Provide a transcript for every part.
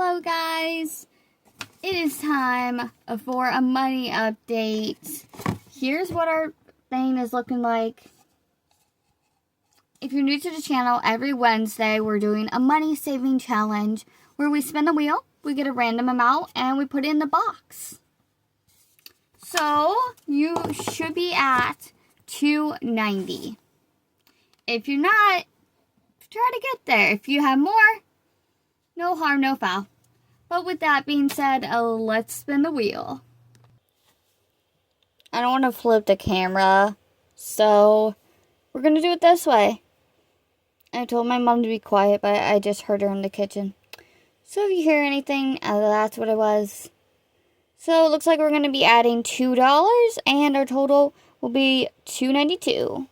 Hello guys, it is time for a money update. Here's what our thing is looking like. If you're new to the channel, every Wednesday we're doing a money saving challenge where we spin the wheel, we get a random amount, and we put it in the box. So you should be at $290. If you're not, try to get there. If you have more, no harm, no foul. But with that being said, let's spin the wheel. I don't want to flip the camera, so we're going to do it this way. I told my mom to be quiet, but I just heard her in the kitchen. So if you hear anything, that's what it was. So it looks like we're going to be adding $2, and our total will be $292.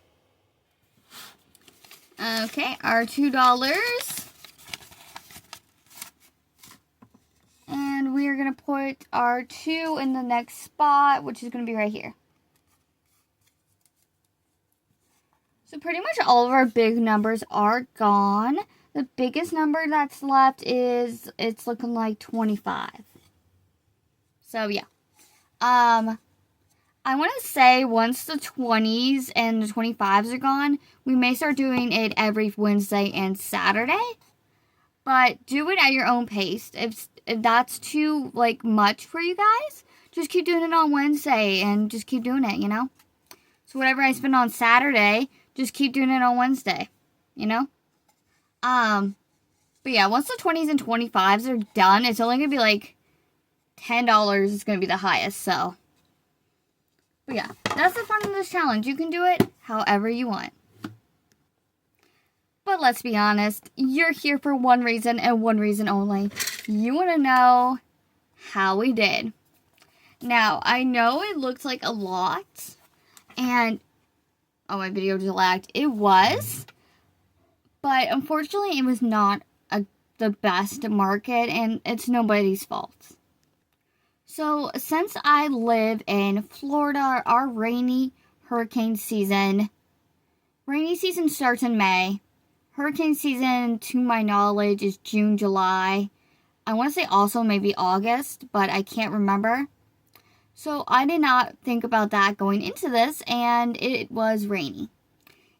Okay, our $2. And we are going to put our 2 in the next spot, which is going to be right here. So pretty much all of our big numbers are gone. The biggest number that's left is, it's looking like 25. So yeah. I want to say once the 20s and the 25s are gone, we may start doing it every Wednesday and Saturday. But do it at your own pace. If that's too much for you guys, just keep doing it on Wednesday and just keep doing it, you know? So whatever I spend on Saturday, just keep doing it on Wednesday, you know? But yeah, once the 20s and 25s are done, it's only going to be like $10 is going to be the highest, so. But yeah, that's the fun of this challenge. You can do it however you want. But let's be honest, you're here for one reason and one reason only. You want to know how we did. Now, I know it looks like a lot, and, oh, my video just lagged. It was, but unfortunately, it was not the best market, and it's nobody's fault. So, since I live in Florida, our rainy season starts in May. Hurricane season, to my knowledge, is June, July. I want to say also maybe August, but I can't remember. So I did not think about that going into this, and it was rainy.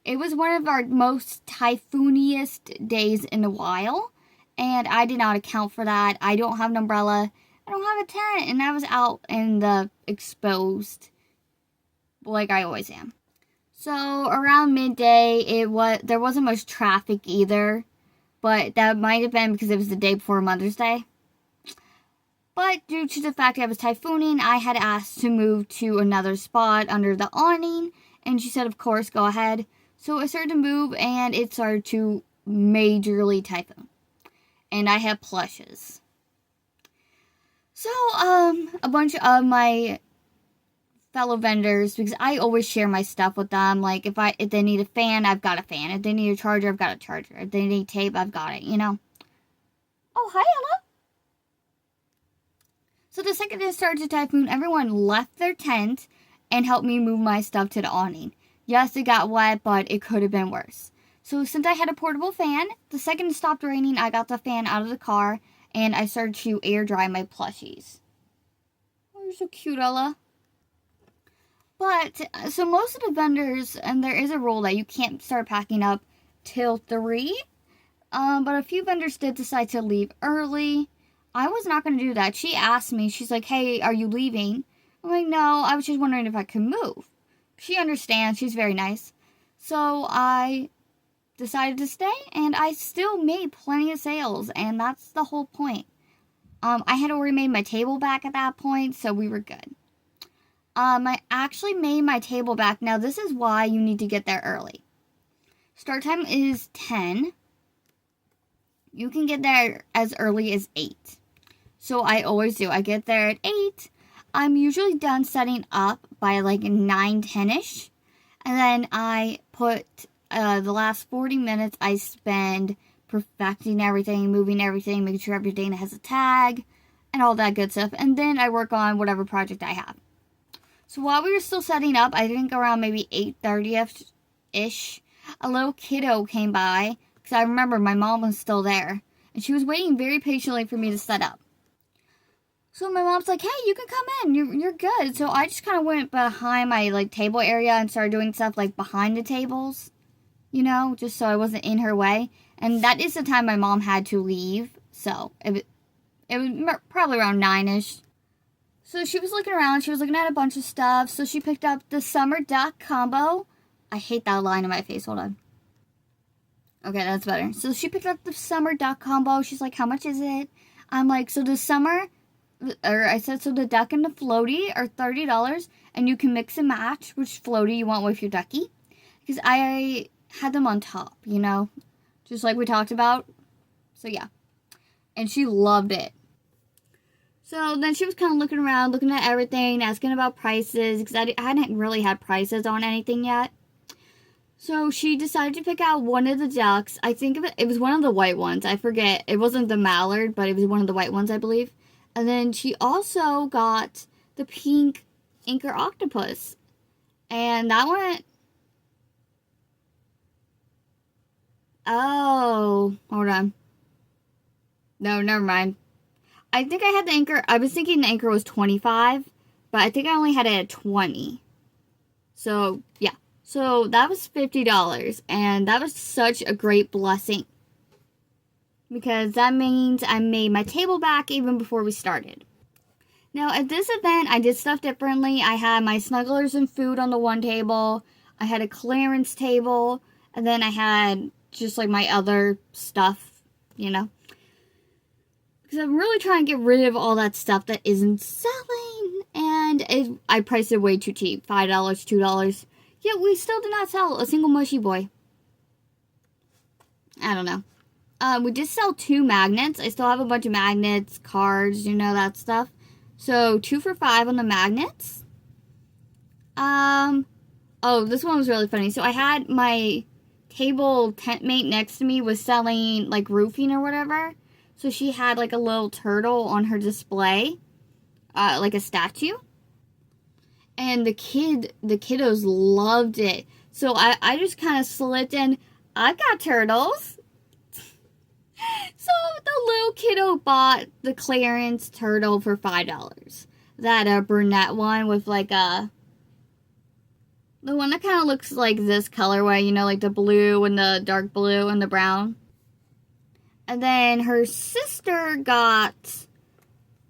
It was one of our most typhooniest days in a while, and I did not account for that. I don't have an umbrella. I don't have a tent, and I was out in the exposed like I always am. So around midday, there wasn't much traffic either, but that might have been because it was the day before Mother's Day. But due to the fact that I was typhooning, I had asked to move to another spot under the awning, and she said, of course, go ahead. So I started to move, and it started to majorly typhoon, and I had plushes. So a bunch of my fellow vendors, because I always share my stuff with them. Like if they need a fan, I've got a fan. If they need a charger, I've got a charger. If they need tape, I've got it, you know. Oh, hi, Ella. So the second it started to typhoon, everyone left their tent and helped me move my stuff to the awning. Yes, it got wet, but it could have been worse. So since I had a portable fan, the second it stopped raining, I got the fan out of the car and I started to air dry my plushies. Oh, you're so cute, Ella. But, so most of the vendors, and there is a rule that you can't start packing up till 3. But a few vendors did decide to leave early. I was not going to do that. She asked me, she's like, hey, are you leaving? I'm like, no, I was just wondering if I could move. She understands, she's very nice. So I decided to stay, and I still made plenty of sales, and that's the whole point. I had already made my table back at that point, so we were good. I actually made my table back. Now, this is why you need to get there early. Start time is 10. You can get there as early as 8. So I always do. I get there at 8. I'm usually done setting up by like 9, 10-ish. And then I put the last 40 minutes I spend perfecting everything, moving everything, making sure everything has a tag, and all that good stuff. And then I work on whatever project I have. So while we were still setting up, I think around maybe 8:30-ish, a little kiddo came by. Because I remember my mom was still there. And she was waiting very patiently for me to set up. So my mom's like, hey, you can come in. You're good. So I just kind of went behind my, like, table area and started doing stuff, like, behind the tables. You know, just so I wasn't in her way. And that is the time my mom had to leave. So it was probably around 9-ish. So she was looking around. She was looking at a bunch of stuff. So she picked up the summer duck combo. I hate that line in my face. Hold on. Okay, that's better. So she picked up the summer duck combo. She's like, how much is it? I'm like, so the summer, or I said, so the duck and the floaty are $30. And you can mix and match which floaty you want with your ducky. Because I had them on top, you know, just like we talked about. So yeah. And she loved it. So then she was kind of looking around, looking at everything, asking about prices, because I hadn't really had prices on anything yet. So she decided to pick out one of the ducks. I think it was one of the white ones. I forget. It wasn't the mallard, but it was one of the white ones, I believe. And then she also got the pink anchor octopus. And that one... Oh, hold on. No, never mind. I think I had the anchor. I was thinking the anchor was 25, but I think I only had it at 20. So, yeah. So, that was $50, and that was such a great blessing. Because that means I made my table back even before we started. Now, at this event, I did stuff differently. I had my snugglers and food on the one table. I had a clearance table. And then I had just, like, my other stuff, you know. Because I'm really trying to get rid of all that stuff that isn't selling. And I priced it way too cheap. $5, $2. Yet we still did not sell a single mushy boy. I don't know. We did sell 2 magnets. I still have a bunch of magnets, cards, you know, that stuff. So 2 for $5 on the magnets. Oh, this one was really funny. So I had my table tent mate next to me was selling, like, roofing or whatever. So she had, like, a little turtle on her display, like a statue. And the kiddos loved it. So I just kind of slipped in, I got turtles. So the little kiddo bought the clearance turtle for $5. That brunette one with, like, the one that kind of looks like this colorway, you know, like the blue and the dark blue and the brown. And then her sister got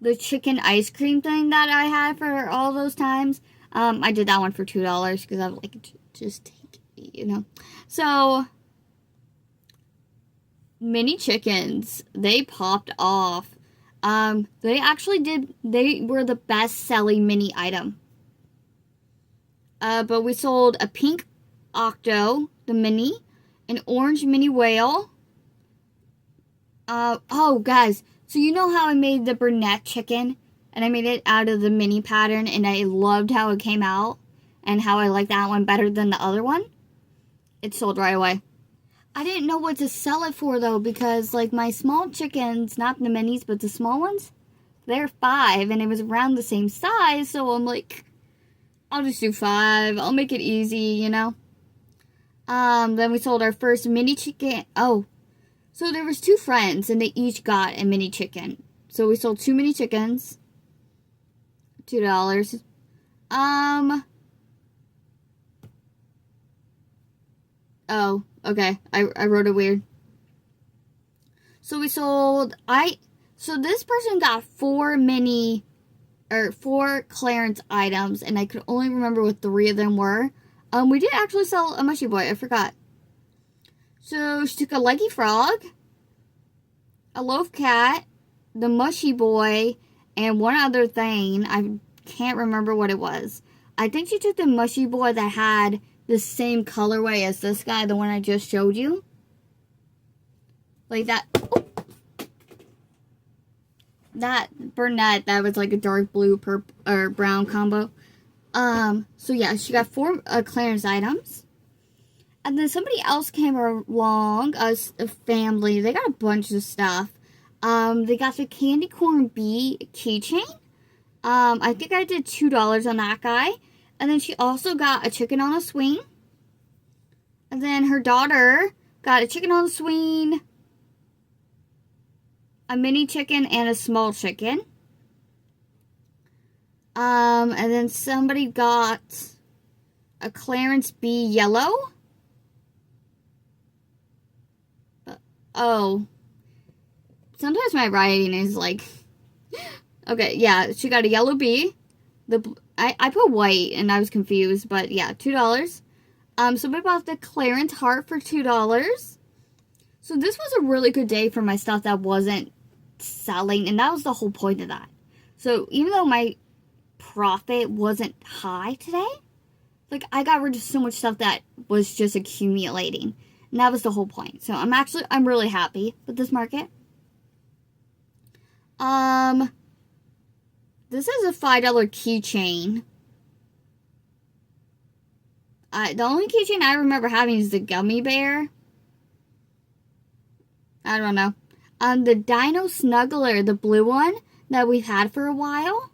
the chicken ice cream thing that I had for all those times. I did that one for $2 because I was like, just take it, you know. So, mini chickens, they popped off. They were the best selling mini item. But we sold a pink octo, the mini, an orange mini whale. Oh, guys, so you know how I made the brunette chicken? And I made it out of the mini pattern, and I loved how it came out, and how I liked that one better than the other one? It sold right away. I didn't know what to sell it for, though, because, like, my small chickens, not the minis, but the small ones, they're $5, and it was around the same size, so I'm like, I'll just do $5. I'll make it easy, you know? Then we sold our first mini chicken. Oh, so there was 2 friends, and they each got a mini chicken. So we sold 2 mini chickens. $2. Oh, okay. I wrote it weird. So we sold, so this person got 4 clearance items, and I could only remember what 3 of them were. We did actually sell a mushy boy, I forgot. So she took a leggy frog, a loaf cat, the mushy boy, and one other thing. I can't remember what it was. I think she took the mushy boy that had the same colorway as this guy, the one I just showed you. Like that. Oh. That brunette that was like a dark blue purple or brown combo. So yeah, she got 4 clearance items. And then somebody else came along, a family. They got a bunch of stuff. They got the candy corn bee keychain. I think I did $2 on that guy. And then she also got a chicken on a swing. And then her daughter got a chicken on a swing. a mini chicken, and a small chicken. And then somebody got a Clarence B yellow. Oh. Sometimes my writing is like... Okay, yeah, she got a yellow bee. I put white and I was confused, but yeah, $2. Somebody bought the Clarence heart for $2. So this was a really good day for my stuff that wasn't selling, and that was the whole point of that. So even though my profit wasn't high today, like, I got rid of so much stuff that was just accumulating, and that was the whole point. So I'm really happy with this market. This is a $5 keychain. The only keychain I remember having is the gummy bear. I don't know. The Dino Snuggler, the blue one that we've had for a while,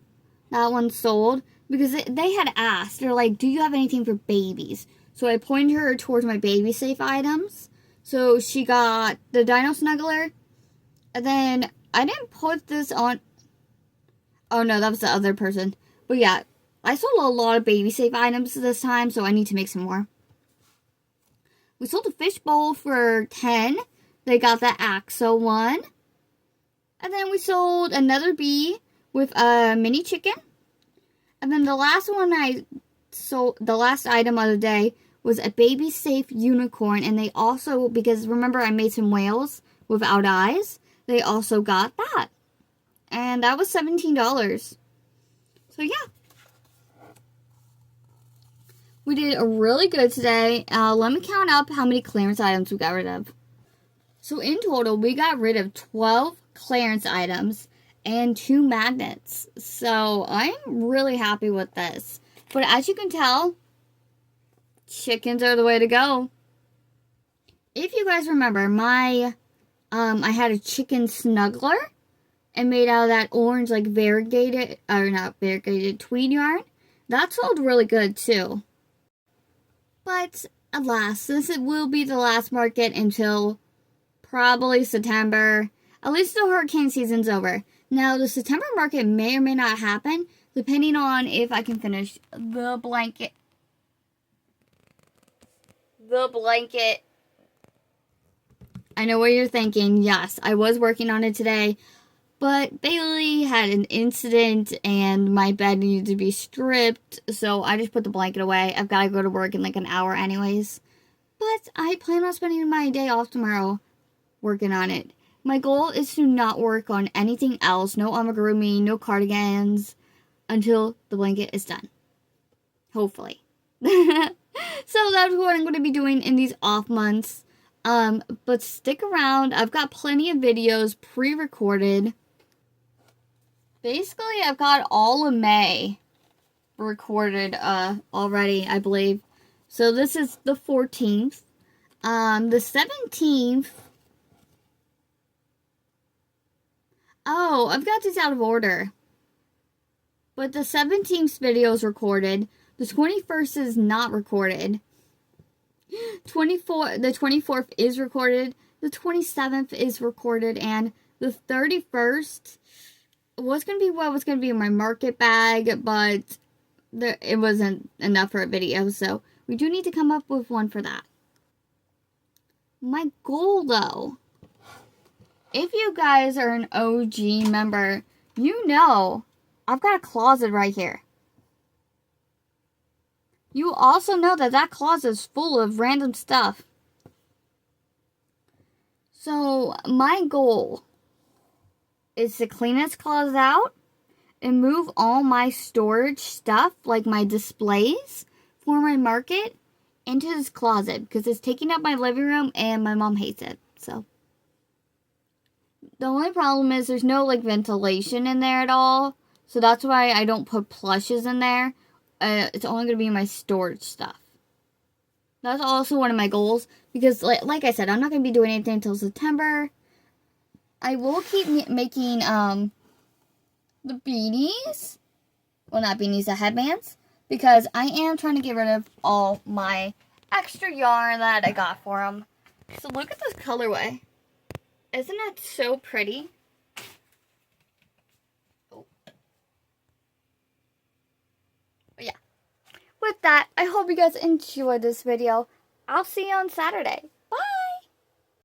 that one sold because they had asked. They're like, do you have anything for babies? So I pointed her towards my baby safe items. So she got the Dino Snuggler. And then I didn't put this on. Oh no, that was the other person. But yeah, I sold a lot of baby safe items this time, so I need to make some more. We sold a fishbowl for $10. They got the Axo one. And then we sold another bee with a mini chicken. And then the last one I sold, the last item of the day, was a baby safe unicorn. And they also, because remember I made some whales without eyes, they also got that. And that was $17. So yeah. We did really good today. Let me count up how many clearance items we got rid of. So in total, we got rid of 12 clearance items and 2 magnets. So I'm really happy with this. But as you can tell, chickens are the way to go. If you guys remember, I had a chicken snuggler and made out of that orange, like, variegated, or not variegated, tweed yarn. That sold really good too. But alas, this will be the last market until probably September. At least the hurricane season's over. Now, the September market may or may not happen, depending on if I can finish the blanket. I know what you're thinking. Yes, I was working on it today. But Bailey had an incident and my bed needed to be stripped. So I just put the blanket away. I've got to go to work in like an hour anyways. But I plan on spending my day off tomorrow working on it. My goal is to not work on anything else. No amigurumi, no cardigans, until the blanket is done. Hopefully. So that's what I'm going to be doing in these off months. But stick around. I've got plenty of videos pre-recorded. Basically, I've got all of May recorded already, I believe. So this is the 14th. The 17th. Oh, I've got this out of order. But the 17th video is recorded. The 21st is not recorded. The 24th is recorded. The 27th is recorded. And the 31st was going to be what was going to be in my market bag. But it wasn't enough for a video. So we do need to come up with one for that. My goal, though, if you guys are an OG member, you know I've got a closet right here. You also know that that closet is full of random stuff. So my goal is to clean this closet out and move all my storage stuff, like my displays for my market, into this closet because it's taking up my living room and my mom hates it. So the only problem is there's no like ventilation in there at all. So that's why I don't put plushes in there. It's only going to be my storage stuff. That's also one of my goals. Because like I said, I'm not going to be doing anything until September. I will keep making the beanies. Well, not beanies, the headbands. Because I am trying to get rid of all my extra yarn that I got for them. So look at this colorway. Isn't that so pretty? with that, I hope you guys enjoyed this video. I'll see you on Saturday.